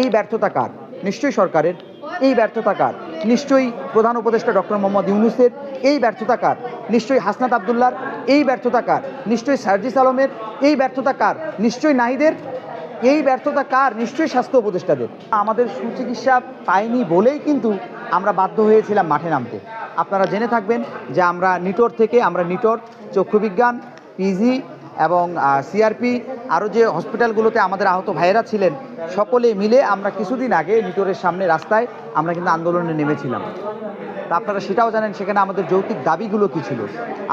এই ব্যর্থতা কার? নিশ্চয়ই সরকারের। এই ব্যর্থতা কার? নিশ্চয়ই প্রধান উপদেষ্টা ডক্টর মোহাম্মদ ইউনূসের। এই ব্যর্থতা কার? নিশ্চয়ই হাসনাত আবদুল্লাহর। এই ব্যর্থতা কার? নিশ্চয়ই সার্জিস আলমের। এই ব্যর্থতা কার? নিশ্চয়ই নাহিদের। এই ব্যর্থতা কার? নিশ্চয়ই স্বাস্থ্য উপদেষ্টাদের। আমাদের সুচিকিৎসা পাইনি বলেই কিন্তু আমরা বাধ্য হয়েছিলাম মাঠে নামতে। আপনারা জেনে থাকবেন যে আমরা নিটোর চক্ষুবিজ্ঞান, পিজি এবং সিআরপি আরও যে হসপিটালগুলোতে আমাদের আহত ভাইয়েরা ছিলেন, সকলে মিলে আমরা কিছুদিন আগে নিটোরের সামনে রাস্তায় আমরা কিন্তু আন্দোলনে নেমেছিলাম। তা আপনারা সেটাও জানেন সেখানে আমাদের যৌক্তিক দাবিগুলো কী ছিল।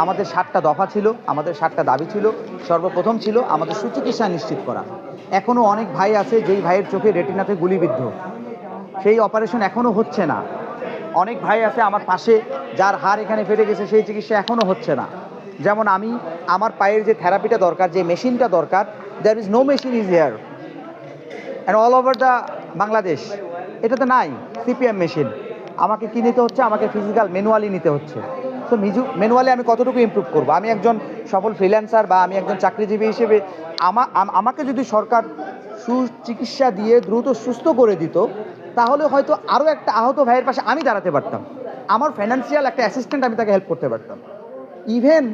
আমাদের 7টা দফা ছিল, আমাদের 7টা দাবি ছিল। সর্বপ্রথম ছিল আমাদের সুচিকিৎসা নিশ্চিত করা। এখনও অনেক ভাই আছে যেই ভাইয়ের চোখে রেটিনাতে গুলিবিদ্ধ, সেই অপারেশন এখনও হচ্ছে না। অনেক ভাই আছে আমার পাশে যার হাড় এখানে ফেটে গেছে, সেই চিকিৎসা এখনও হচ্ছে না। যেমন আমার পায়ের যে থেরাপিটা দরকার, যে মেশিনটা দরকার, there is no machine is here and all over the Bangladesh. এটাতে নাই সিপিএম মেশিন। আমাকে কী নিতে হচ্ছে? আমাকে ফিজিক্যাল ম্যানুয়ালি নিতে হচ্ছে। তো ম্যানুয়ালি আমি কতটুকু ইমপ্রুভ করব? আমি একজন সফল ফ্রিল্যান্সার বা আমি একজন চাকরিজীবী হিসেবে আমাকে যদি সরকার সুচিকিৎসা দিয়ে দ্রুত সুস্থ করে দিত, তাহলে হয়তো আরও একটা আহত ভাইয়ের পাশে আমি দাঁড়াতে পারতাম। আমার ফাইন্যান্সিয়াল একটা অ্যাসিস্ট্যান্ট, আমি তাকে হেল্প করতে পারতাম। ইভেন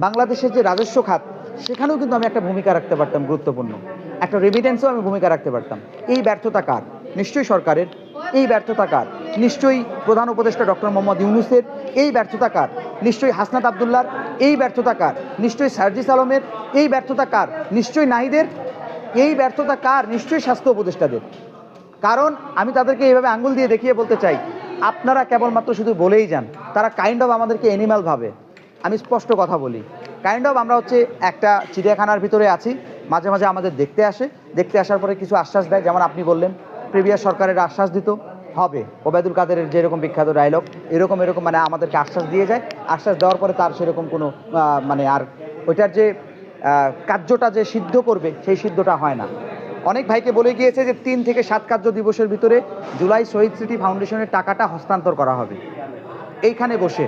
বাংলাদেশের যে রাজস্ব খাত, সেখানেও কিন্তু আমি একটা ভূমিকা রাখতে পারতাম, গুরুত্বপূর্ণ একটা রেমিটেন্সেও আমি ভূমিকা রাখতে পারতাম। এই ব্যর্থতা কার? নিশ্চয়ই সরকারের। এই ব্যর্থতা কার? নিশ্চয়ই প্রধান উপদেষ্টা ডক্টর মোহাম্মদ ইউনূসের। এই ব্যর্থতা কার? নিশ্চয়ই হাসনাত আবদুল্লাহর। এই ব্যর্থতা কার? নিশ্চয়ই সার্জিস আলমের। এই ব্যর্থতা কার? নিশ্চয়ই নাহিদের। এই ব্যর্থতা কার? নিশ্চয়ই স্বাস্থ্য উপদেষ্টাদের। কারণ আমি তাদেরকে এইভাবে আঙ্গুল দিয়ে দেখিয়ে বলতে চাই, আপনারা কেবলমাত্র শুধু বলেই যান। তারা কাইন্ড অফ আমাদেরকে অ্যানিম্যাল ভাবে। আমি স্পষ্ট কথা বলি, কাইন্ড অফ আমরা হচ্ছে একটা চিড়িয়াখানার ভিতরে আছি। মাঝে মাঝে আমাদের দেখতে আসার পরে কিছু আশ্বাস দেয়, যেমন আপনি বললেন প্রিভিয়াস সরকারের আশ্বাস দিত হবে, ওবায়দুল কাদেরের যেরকম বিখ্যাত ডায়লগ, এরকম মানে আমাদেরকে আশ্বাস দিয়ে যায়। আশ্বাস দেওয়ার পরে তার সেরকম কোনো মানে আর ওইটার যে কার্যটা যে সিদ্ধ করবে, সেই সিদ্ধটা হয় না। অনেক ভাইকে বলে গিয়েছে যে 3 থেকে 7 কার্য দিবসের ভিতরে জুলাই শহীদ স্মৃতি ফাউন্ডেশনের টাকাটা হস্তান্তর করা হবে। এইখানে বসে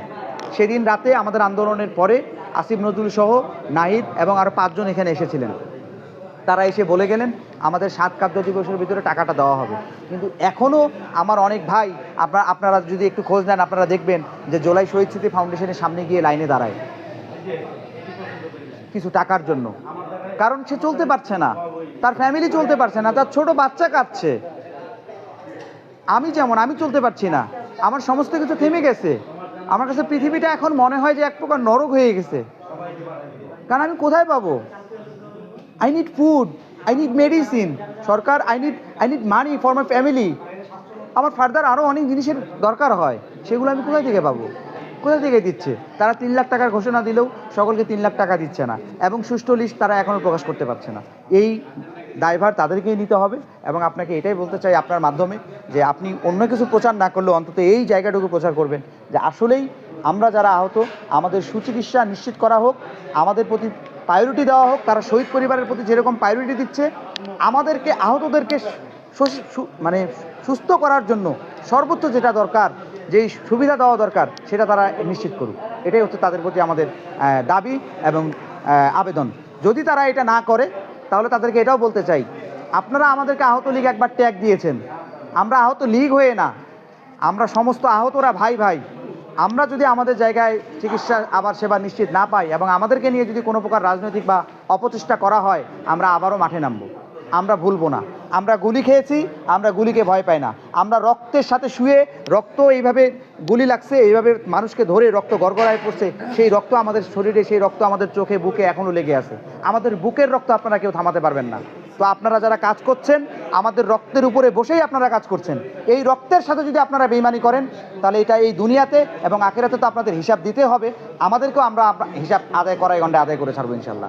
সেদিন রাতে আমাদের আন্দোলনের পরে আসিফ নজরুল সহ নাহিদ এবং আরও 5 জন এখানে এসেছিলেন। তারা এসে বলে গেলেন আমাদের 7 কার্য দিবসের ভিতরে টাকাটা দেওয়া হবে। কিন্তু এখনও আমার অনেক ভাই, আপনারা যদি একটু খোঁজ নেন, আপনারা দেখবেন যে জুলাই শহীদ স্মৃতি ফাউন্ডেশনের সামনে গিয়ে লাইনে দাঁড়ায় কিছু টাকার জন্য। কারণ সে চলতে পারছে না, তার ফ্যামিলি চলতে পারছে না, তার ছোট বাচ্চা কাঁদছে। আমি চলতে পারছি না, আমার সমস্ত কিছু থেমে গেছে। আমার কাছে পৃথিবীটা এখন মনে হয় যে এক প্রকার নরক হয়ে গেছে। কারণ আমি কোথায় পাবো? I need food, I need medicine. Sarkar, I need money for my family. আমার ফার্দার আরও অনেক জিনিসের দরকার হয়, সেগুলো আমি কোথায় থেকে পাবো? কোথা থেকে দিচ্ছে? তারা 3 লাখ টাকার ঘোষণা দিলেও সকলকে 3 লাখ টাকা দিচ্ছে না, এবং সুষ্ঠু লিস্ট তারা এখনও প্রকাশ করতে পারছে না। এই দায়ভার তাদেরকেই নিতে হবে। এবং আপনাকে এটাই বলতে চাই আপনার মাধ্যমে, যে আপনি অন্য কিছু প্রচার না করলেও অন্তত এই জায়গাটুকু প্রচার করবেন যে আসলেই আমরা যারা আহত, আমাদের সুচিকিৎসা নিশ্চিত করা হোক, আমাদের প্রতি প্রায়োরিটি দেওয়া হোক। তারা শহীদ পরিবারের প্রতি যেরকম প্রায়োরিটি দিচ্ছে, আমাদেরকে আহতদেরকে মানে সুস্থ করার জন্য সর্বোচ্চ যেটা দরকার, যেই সুবিধা দেওয়া দরকার, সেটা তারা নিশ্চিত করুক। এটাই হচ্ছে তাদের প্রতি আমাদের দাবি এবং আবেদন। যদি তারা এটা না করে, তাহলে তাদেরকে এটাও বলতে চাই, আপনারা আমাদেরকে আহত লীগ একবার ট্যাগ দিয়েছেন। আমরা আহত লীগ হয়ে না, আমরা সমস্ত আহতরা ভাই ভাই। আমরা যদি আমাদের জায়গায় চিকিৎসা আবার সেবা নিশ্চিত না পাই, এবং আমাদেরকে নিয়ে যদি কোনো প্রকার রাজনৈতিক বা অপচেষ্টা করা হয়, আমরা আবারও মাঠে নামবো। আমরা ভুলবো না, আমরা গুলি খেয়েছি, আমরা গুলিকে ভয় পাই না। আমরা রক্তের সাথে শুয়ে, রক্ত এইভাবে গুলি লাগছে, এইভাবে মানুষকে ধরে রক্ত গড়গড়ায় পড়ছে, সেই রক্ত আমাদের শরীরে, সেই রক্ত আমাদের চোখে বুকে এখনও লেগে আছে। আমাদের বুকের রক্ত আপনারা কেউ থামাতে পারবেন না। তো আপনারা যারা কাজ করছেন, আমাদের রক্তের উপরে বসেই আপনারা কাজ করছেন। এই রক্তের সাথে যদি আপনারা বেইমানি করেন, তাহলে এটা এই দুনিয়াতে এবং আখিরাতে তো আপনাদের হিসাব দিতে হবে। আমাদেরকেও আমরা হিসাব আদায় করাই গন্ডে আদায় করে ছাড়বো ইনশাল্লাহ।